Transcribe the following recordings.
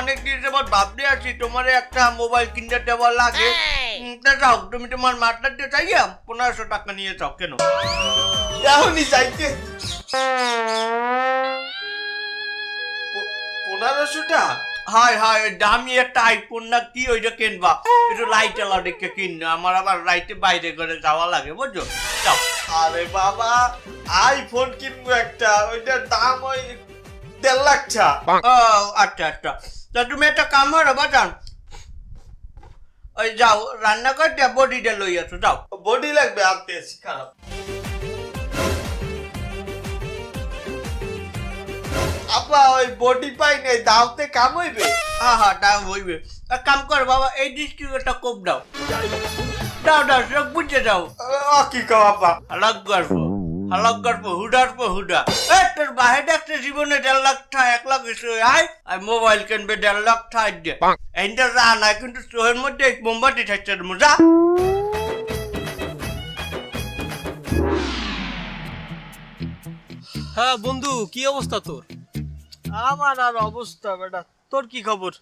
অনেক দিন যাবত ভাবতে আছি তোমার একটা মোবাইল কিনতে দেওয়া লাগে। তা যাও, তুমি তোমার মাটাতে চাইয়া 1500 টাকা নিয়ে যাও। কেন এখনই চাইতে 1500 টাকা? হায় হায়, দামি একটা আইফোন না কি ওইটা কিনবা? একটু লাইট এলা দেখে কিনবা, আমার আবার লাইটে বাইরে করে যাওয়া লাগে, বুঝছো? যাও। আরে বাবা, আইফোন কিনবো একটা, ওইটার দাম ওই 1.5 লাখ টাকা। ও আচ্ছা আচ্ছা, তা তুমি একটা কাম করো বাজান, ওই যাও রান্না করতে বডিটা লই আসো, যাও। বডি লাগবে, আনতে আসি, খারাপ। আপা ওই বডি পাই নাই, দাওতে কাম হইবে? হ্যাঁ হ্যাঁ, তা হইবে। এক কাম কর বাবা, এই ডিস্ট্রিক্টটা কোপ দাও, দাও দাও, সব বুঝে যাও। কি কও আপা? হালাক গল্প হুডার পর হুডা। এ তোর বাহে দেখতে জীবনে 1.5 লাখ টাকা 1 লাখ এসে আয় আর মোবাইল কিনবে 1.5 লাখ টাকা দিয়ে। এইটা যা না, কিন্তু চোহের মধ্যে এক মোমবাতি থাকছে মজা। হ্যাঁ বন্ধু, কি অবস্থা তোর? আমার আর অবস্থা বেটা, তোর কি খবর?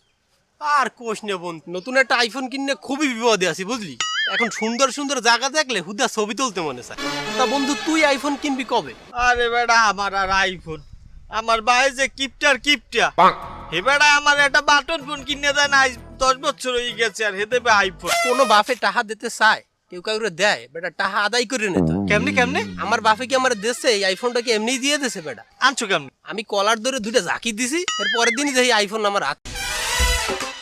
আর কোষ নে বন্ধু, নতুন একটা আইফোন কিনে খুবই বিপদে আছি বুঝলি। এখন সুন্দর সুন্দর জায়গা দেখলে হুদা ছবি তুলতে মনে চায়। তা বন্ধু, তুই আইফোন কিনবি কবে? আরে বেটা, আমার আর আইফোন, আমার ভাই যে কিপটা হে বেটা আমার একটা বাটন ফোন কিনে দেয় না, 10 বছর হয়ে গেছে, আর হে দেবে আইফোন। কোনো বাপে টাহা দিতে চায়, কেউ কাউরে দেয় বেটা, টাহা আদায় করে নিতে হয়। কেমনে? আমার বাপে কি আমার দেশে এই আইফোনটা কি এমনি দিয়ে দিয়েছে বেটা? আনছো কেমনে? আমি কলার ধরে 2টা জাকি দিছি, এর পরের দিনই দেখি আইফোন আমার হাতে।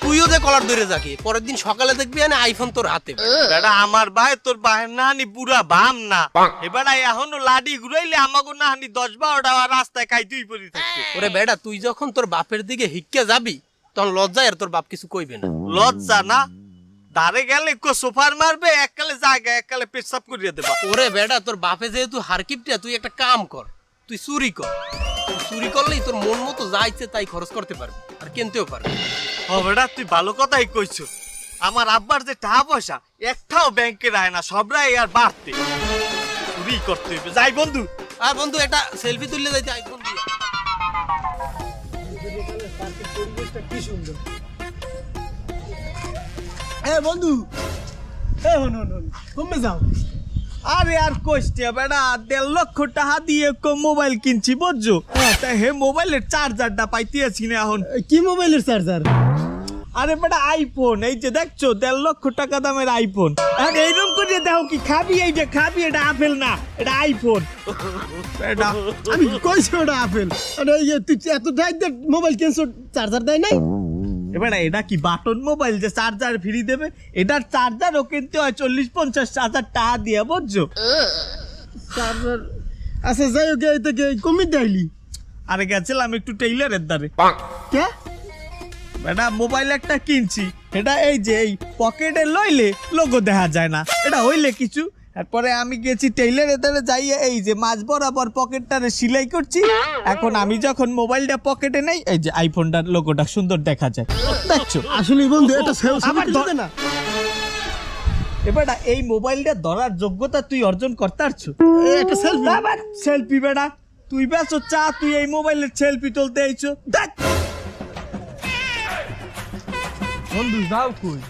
তুইও দে কলার ধরে জাকি, পরের দিন সকালে দেখবি না আইফোন তোর হাতে। বেটা আমার ভাই তোর ভাই নাহানি পুরা বাম না, এবার এখনো লাডি ঘুরাইলে আমাকে নাহানি 10-12টা রাস্তায় কাইতেই পড়ি থাকবে। ওরে বেটা, তুই যখন তোর বাপের দিকে হিক্কে যাবি তখন লজ্জায় আর তোর বাপ কিছু কইবে না। লজ্জা না? দাঁড়ে গেলে সোফার মারবে, এককালে জায়গায় এককালে পেশাব করিয়ে দেবা। ওরে বেটা, তোর বাপে যেহেতু হারকিপটা, তুই একটা কাম কর, তুই চুরি কর। তুই চুরি করলেই তোর মন মতো যা ইচ্ছে তাই খরচ করতে পারবি, আর কিনতেও পারবি। ও বেটা, তুই ভালো কথাই কইছো। আমার আব্বার যে টাকা পয়সা একটাও ব্যাংকে রায় না, সবরাই আর বাড়তে চুরি করতে হইবে। যাই বন্ধু। আর বন্ধু, একটা সেলফি তুললে যাইতে আইফোন দিয়ে। কি সুন্দর। বন্ধু, কমে যাও। আরে আর কইতে বেটা, 1.5 লক্ষ টাকা দিয়ে মোবাইল কিনছি বুঝছো, তা হে মোবাইলের চার্জারটা পাইতেছি না এখন। কি মোবাইলের চার্জার? আরে বেটা আইফোন, এই যে দেখছো 1.5 লক্ষ টাকা দামের আইফোন। আর এইরকম করে দেখো কি খাবি, এই যে খাবি, এটা আপেল না, এটা আইফোন। বেটা আমি কইছি ওটা আপেল। আরে এই যে তুই এত টাকা দিয়ে মোবাইল কিনছো, চার্জার দেয় নাই? এবার এটা কি বাটন মোবাইল যে চার্জার ফ্রি দেবে? এটার চার্জারও কিনতে হয় 40-50 হাজার টাকা দিয়ে বুঝছো। চার্জার আচ্ছা, যাই হোক, এই থেকে কমে দেয়লি। আরে গেছিলাম একটু টেইলারের দ্বারে। কে? বেটা মোবাইল একটা কিনছি, এটা এই যে এই পকেটে লইলে লোগো দেখা যায় না, এটা হইলে কিছু। তারপরে আমি গেছি টেইলারের দ্বারে, যাইয়ে এই যে মাঝ বরাবর পকেটটারে সেলাই করছি। এখন আমি যখন মোবাইলটা পকেটে নেই, এই যে আইফোনটার লোগোটা সুন্দর দেখা যায়, দেখছো? আসলে বন্ধু, এটা আমার সেলফি না। এবার এই মোবাইলটা ধরার যোগ্যতা তুই অর্জন করতে পারছো? একটা সেলফি। আবার সেলফি বেটা, তুই বেচো চা, তুই এই মোবাইলের সেলফি তুলতে আইছো? দেখ বন্ধু, যাও কই?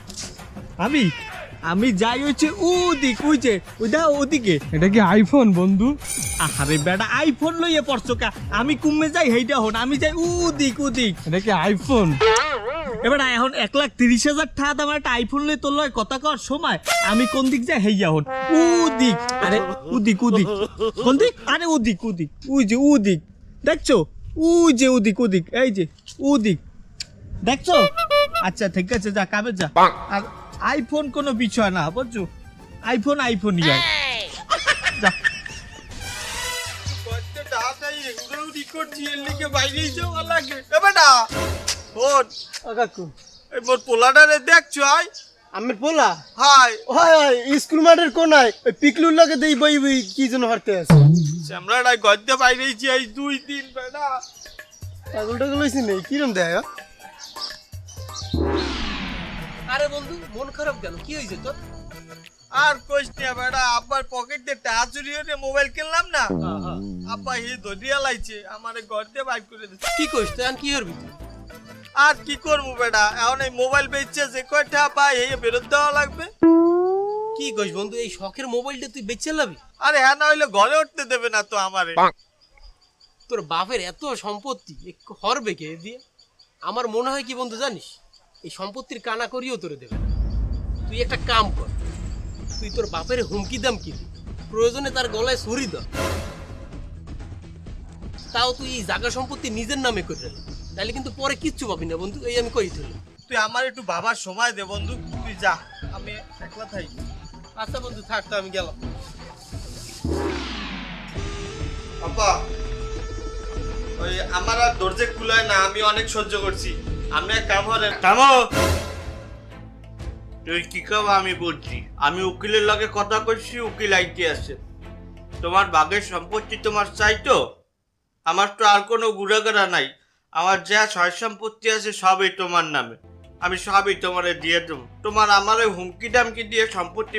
আমি যাই হচ্ছে ওদিক, ওইছে ওইটা ওদিকে। এটা কি আইফোন বন্ধু? আরে বেটা আইফোন লইয়ে পড়ছো কা? আমি কুমে যাই হেইটা হন, আমি যাই ওদিক। এটা কি আইফোন? এবার এখন 1,30,000 টাকা দামের একটা আইফোন লই তোর লয় কথা কর সময়, আমি কোন দিক যাই হেইয়া হন? ওদিক। আরে ওদিক কোন দিক? আরে ওদিক, ওই যে ওদিক, দেখছো? ওই যে ওদিক, এই যে ওদিক, দেখছো? আচ্ছা ঠিক আছে, যা কাবে যা। আর আইফোন কোনো বিষয় না বুঝছো, আইফোন ইয়ার যা। মোর পোলাটারে দেখছো? আমি পোলা। হাই হয় স্কুল মাঠের কোনায় ওই পিকলুর লগে দেই বই কি জন্য হারতে আছে। চামড়াটাই গদ্যে বাইরেছি এই 2-3 বেটা। পাগলটা লইছি নেই, কিরম দেয়? আরে বন্ধু, মন খারাপ কেন? কি হয়েছে তোর? আর কইস না বেটা, আব্বার পকেট দিয়ে টাকা চুরি হয়ে মোবাইল কিনলাম না, আব্বা হে ধরিয়া লাইছে, আমারে ঘর দিয়ে বাইর করে দিচ্ছে। কি কইস তুই? কি করবি? আর কি করবো বেটা, এখন এই মোবাইল বেচছে যে কয়টা পাই এই ফেরত দেওয়া লাগবে। কি কইস বন্ধু, এই শখের মোবাইলটা তুই বেচে লাবি? আরে হ্যাঁ, না হইলে ঘরে উঠতে দেবে না তো আমারে। তোর বাপের এত সম্পত্তি হরবে কে দিয়ে? আমার মনে হয় কি বন্ধু জানিস, এই সম্পত্তির কানা করিও তোরে দেবে না। তুই একটা কাম কর, তুই তোর বাপের হুমকি দাম কি দি, প্রয়োজনে তার গলায় ছুরি দাও, তাও তুই এই জায়গা সম্পত্তি নিজের নামে করে নে। তাহলে কিন্তু পরে কিচ্ছু পাবি না বন্ধু, এই আমি কই তুলি। তুই আমার একটু ভাবার সময় দে বন্ধু, তুই যা, আমি একলা থাকি। আচ্ছা বন্ধু থাক, তো আমি গেলাম। আপা, ওই আমার আর দরজা খুলায় না, আমি অনেক সহ্য করছি, আপনি এক কাম করেন। থামো, তুই কি কব আমি বলছি। আমি উকিলের লগে কথা করছি, উকিল আইতে আছে। তোমার বাঘের সম্পত্তি তোমার চাই তো? আমার তো আর কোনো গুড়াগাড়া নাই, আমার যা সয় সম্পত্তি আছে সবই তোমার নামে, আমি সবই তোমারে দিয়ে দেবো। তোমার আমারে হুমকি ডামকি দিয়ে সম্পত্তি